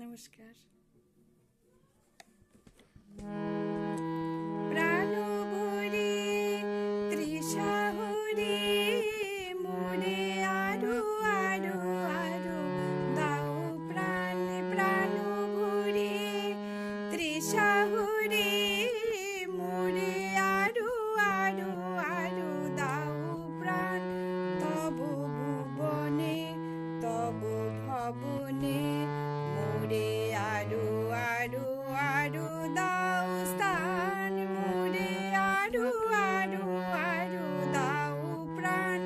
নমস্কার। প্রাণ ভরে তৃষা হরে মোরে আরো আরো আরো দাও প্রাণ। প্রাণ ভরে তৃষা হরে মোরে আরো আরো আরো দাও প্রাণ। তব ভুবনে তব ভবনে মোরে আরো আরো আরো দাও স্থান। মোরে আরো আরো আরো দাও প্রাণ।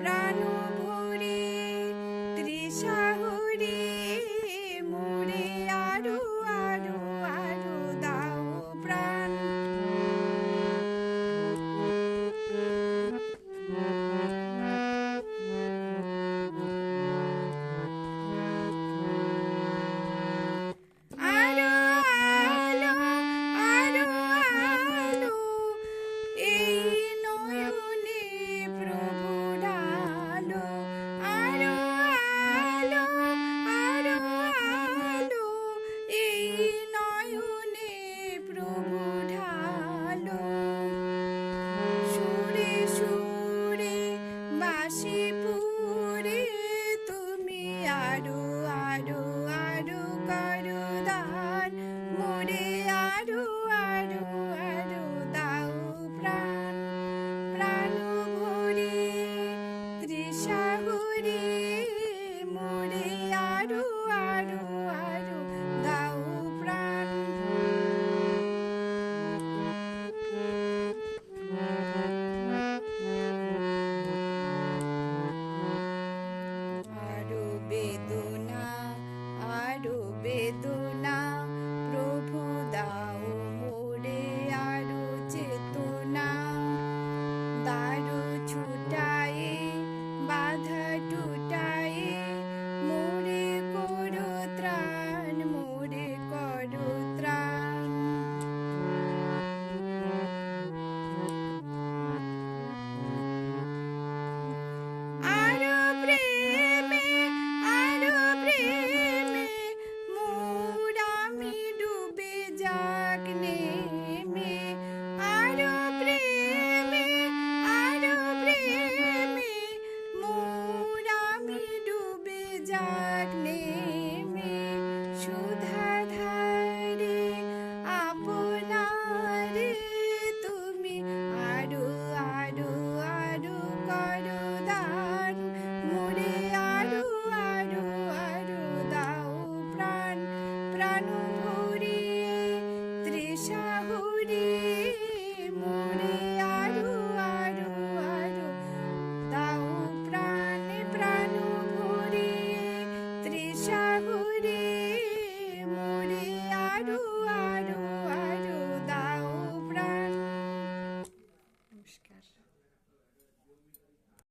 প্রাণ ভরে তৃষা হরে মোরে আরো আরো আরো দাও প্রাণ। আরো আলো আরো আলো এই নয়নে প্রভু ঢালো। আরো আলো আরো আলো এই নয়নে প্রভু ঢালো। সুরে সুরে বাঁশি পুরে তুমি আরো আরো আরো করো দান। মোরে আরো আরো আরো দাও প্রাণ। প্রাণ ভরে তৃষা হরে মোরে আরো